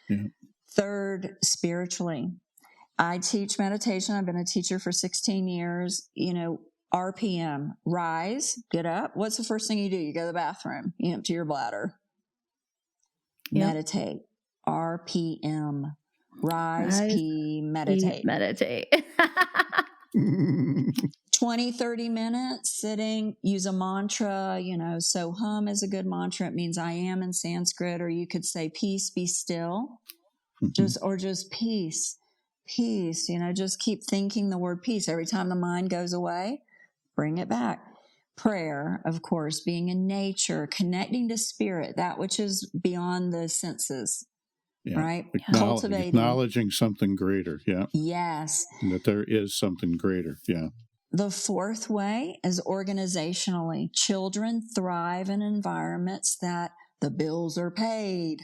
Yeah. Third, spiritually. I teach meditation. I've been a teacher for 16 years. RPM, rise, get up. What's the first thing you do? You go to the bathroom, you empty your bladder. Yep. Meditate. RPM, rise, pee, meditate. Meditate. 20, 30 minutes sitting, use a mantra, so hum is a good mantra. It means I am in Sanskrit, or you could say peace, be still, just peace, just keep thinking the word peace. Every time the mind goes away, bring it back. Prayer, of course, being in nature, connecting to spirit, that which is beyond the senses. Yeah. Right? Acknowledging something greater. Yeah. Yes. And that there is something greater. Yeah. The fourth way is organizationally. Children thrive in environments that the bills are paid.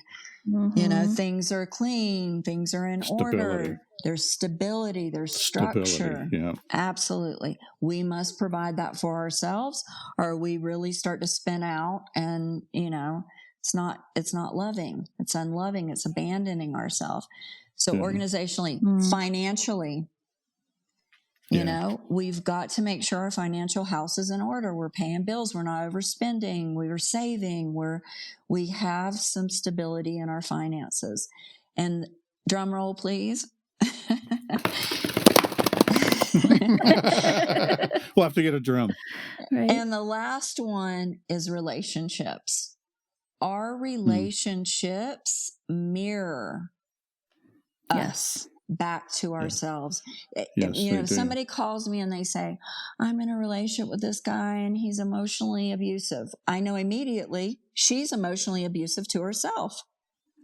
Mm-hmm. Things are clean. Things are in order. There's stability. There's structure. Yeah. Absolutely. We must provide that for ourselves, or we really start to spin out and, it's not loving. It's unloving. It's abandoning ourselves. So organizationally, financially, we've got to make sure our financial house is in order. We're paying bills. We're not overspending. We're saving. We have some stability in our finances. And drum roll, please. We'll have to get a drum. Right. And the last one is relationships. Our relationships mirror us back to ourselves. Yes, somebody calls me and they say, I'm in a relationship with this guy and he's emotionally abusive. I know immediately she's emotionally abusive to herself.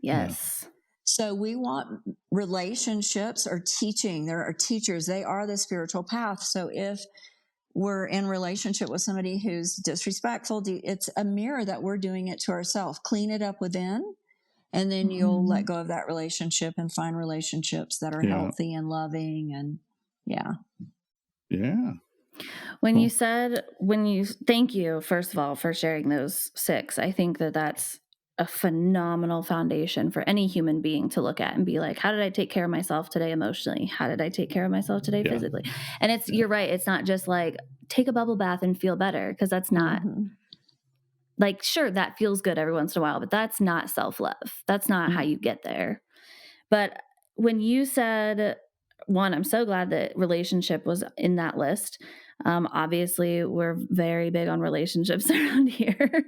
Yes. Yeah. So we want relationships or teaching. There are teachers. They are the spiritual path. So if we're in relationship with somebody who's disrespectful, it's a mirror that we're doing it to ourselves. Clean it up within, and then you'll let go of that relationship and find relationships that are healthy and loving. And thank you, first of all, for sharing those 6. I think that's a phenomenal foundation for any human being to look at and be like, how did I take care of myself today emotionally? How did I take care of myself today physically? And you're right. It's not just like take a bubble bath and feel better, because that's not like, sure, that feels good every once in a while, but that's not self-love. That's not how you get there. But when you said, one, I'm so glad that relationship was in that list. Obviously, we're very big on relationships around here.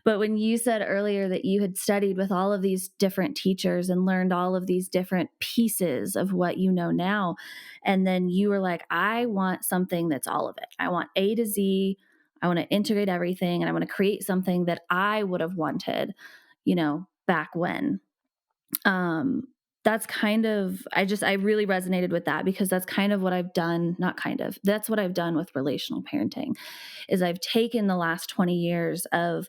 But when you said earlier that you had studied with all of these different teachers and learned all of these different pieces of what you know now, and then you were like, I want something that's all of it. I want A to Z. I want to integrate everything, and I want to create something that I would have wanted, back when. That's kind of, I really resonated with that, because that's kind of what I've done. That's what I've done with relational parenting, is I've taken the last 20 years of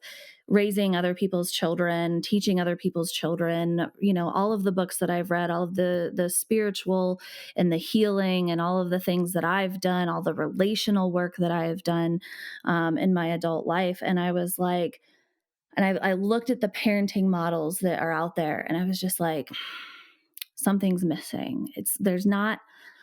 raising other people's children, teaching other people's children, all of the books that I've read, all of the spiritual and the healing and all of the things that I've done, all the relational work that I have done in my adult life. And I was like, and I looked at the parenting models that are out there, and I was just like, something's missing. There's not,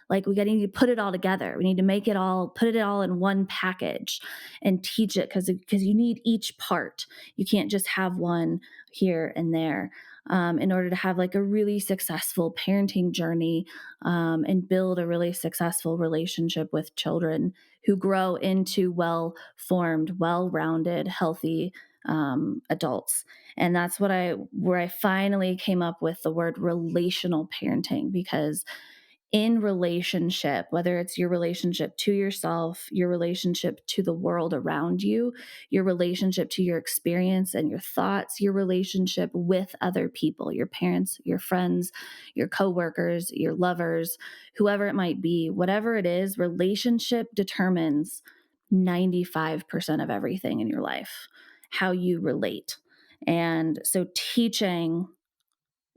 like, we need to put it all together. We need to put it all in one package and teach it, because you need each part. You can't just have one here and there in order to have like a really successful parenting journey and build a really successful relationship with children who grow into well-formed, well-rounded, healthy adults. And that's where I finally came up with the word relational parenting, because in relationship, whether it's your relationship to yourself, your relationship to the world around you, your relationship to your experience and your thoughts, your relationship with other people, your parents, your friends, your coworkers, your lovers, whoever it might be, whatever it is, relationship determines 95% of everything in your life, how you relate. And so teaching,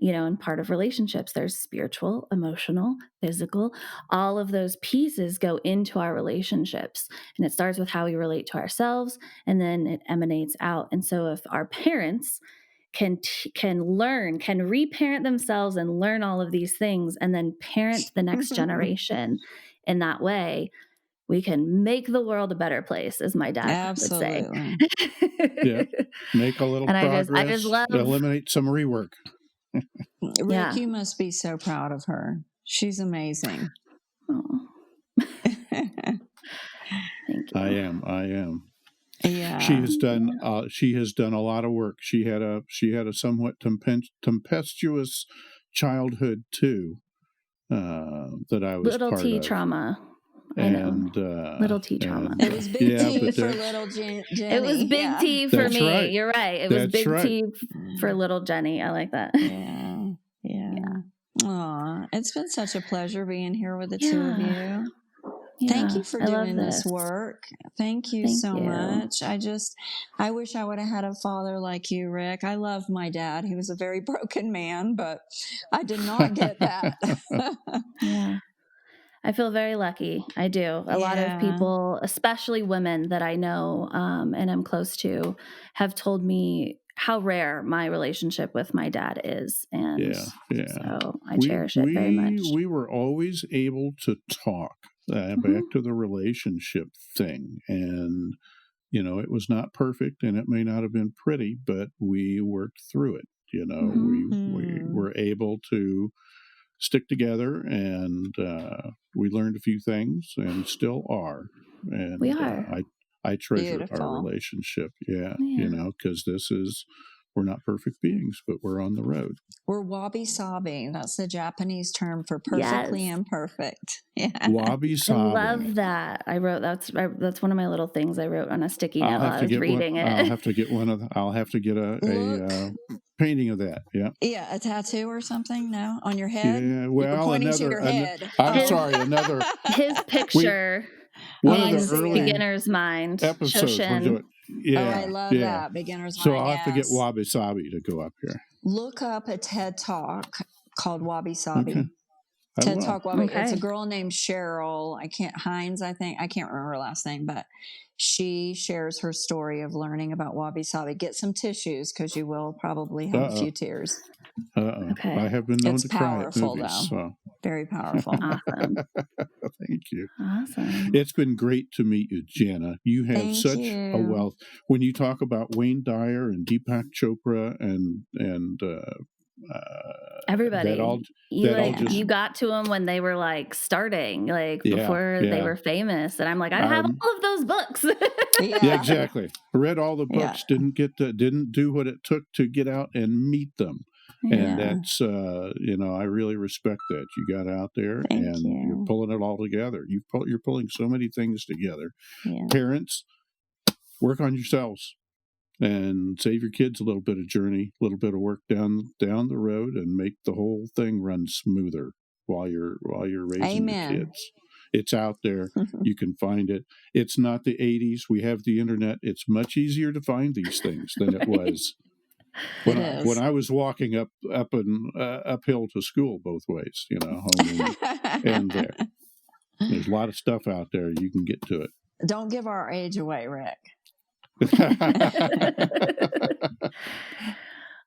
and part of relationships, there's spiritual, emotional, physical, all of those pieces go into our relationships. And it starts with how we relate to ourselves, and then it emanates out. And so if our parents can reparent themselves and learn all of these things and then parent the next generation in that way, we can make the world a better place, as my dad Absolutely. would say. Yeah. Make a little And progress. I just love eliminate some rework. Rick, you must be so proud of her. She's amazing. Oh. Thank you. I am. Yeah. She has done a lot of work. She had a somewhat tempestuous childhood too, that I was little part T of. trauma. And little T trauma. It was big T for little Jenny. It was big T for me. Right. You're right. It was big T for little Jenny. I like that. Yeah. Aw, it's been such a pleasure being here with the two of you. Thank you for doing this work. Thank you so much. I wish I would have had a father like you, Rick. I love my dad. He was a very broken man, but I did not get that. Yeah. I feel very lucky. I do. A lot of people, especially women that I know and I'm close to, have told me how rare my relationship with my dad is. And so I cherish it very much. We were always able to talk. Back to the relationship thing. And, it was not perfect and it may not have been pretty, but we worked through it. We were able to stick together, and we learned a few things and still are. And we are. I treasure Beautiful. our relationship. Because we're not perfect beings, but we're on the road. We're Wabi Sabi. That's the Japanese term for perfectly imperfect. Yeah. Wabi Sabi. I love that. I wrote that's one of my little things I wrote on a sticky note while I was reading it. I'll have to get I'll have to get a painting of that. Yeah. Yeah, a tattoo or something. No, on your head. Yeah. Well, pointing to your head. I'm sorry. Another his picture. One of the early beginner's mind episodes. We'll do it. Yeah, I love that. Beginner's mind. So I'll have to get Wabi Sabi to go up here. Look up a TED Talk called Wabi Sabi. Okay. TED Talk Wabi. Okay. It's a girl named Cheryl. Hines, I think. I can't remember her last name, but she shares her story of learning about Wabi Sabi. Get some tissues because you will probably have a few tears. Okay. I have been known to cry at movies. It's powerful, though. So. Very powerful. Awesome. Thank you. Awesome. It's been great to meet you, Jana. You have a wealth. When you talk about Wayne Dyer and Deepak Chopra and everybody, you got to them when they were starting, before they were famous, and I'm like, I have all of those books. Yeah, exactly. I read all the books. Didn't do what it took to get out and meet them. And that's, I really respect that. You got out there you're pulling it all together. You're pulling so many things together. Yeah. Parents, work on yourselves and save your kids a little bit of journey, a little bit of work down the road, and make the whole thing run smoother while you're raising the kids. It's out there. You can find it. It's not the 80s. We have the internet. It's much easier to find these things than it was. When I was walking uphill to school both ways, home and there. There's a lot of stuff out there. You can get to it. Don't give our age away, Rick.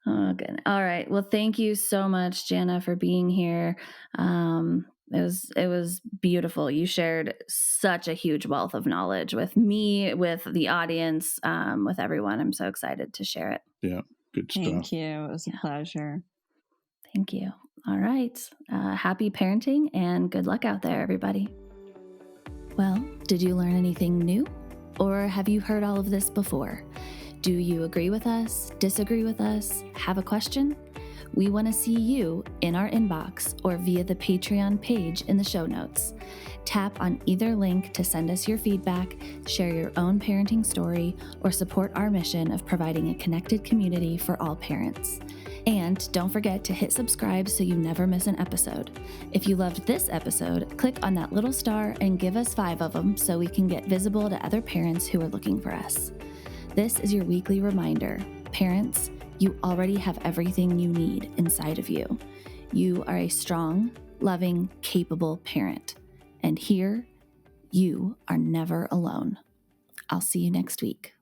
Oh, good. All right. Well, thank you so much, Jana, for being here. It was beautiful. You shared such a huge wealth of knowledge with me, with the audience, with everyone. I'm so excited to share it. Yeah. Good stuff. Thank you. It was a pleasure. Thank you. All right. Happy parenting and good luck out there, everybody. Well, did you learn anything new? Or have you heard all of this before? Do you agree with us, disagree with us, have a question? We want to see you in our inbox or via the Patreon page in the show notes. Tap on either link to send us your feedback, share your own parenting story, or support our mission of providing a connected community for all parents. And don't forget to hit subscribe so you never miss an episode. If you loved this episode, click on that little star and give us 5 of them so we can get visible to other parents who are looking for us. This is your weekly reminder. Parents, You already have everything you need inside of you. You are a strong, loving, capable parent. And here, you are never alone. I'll see you next week.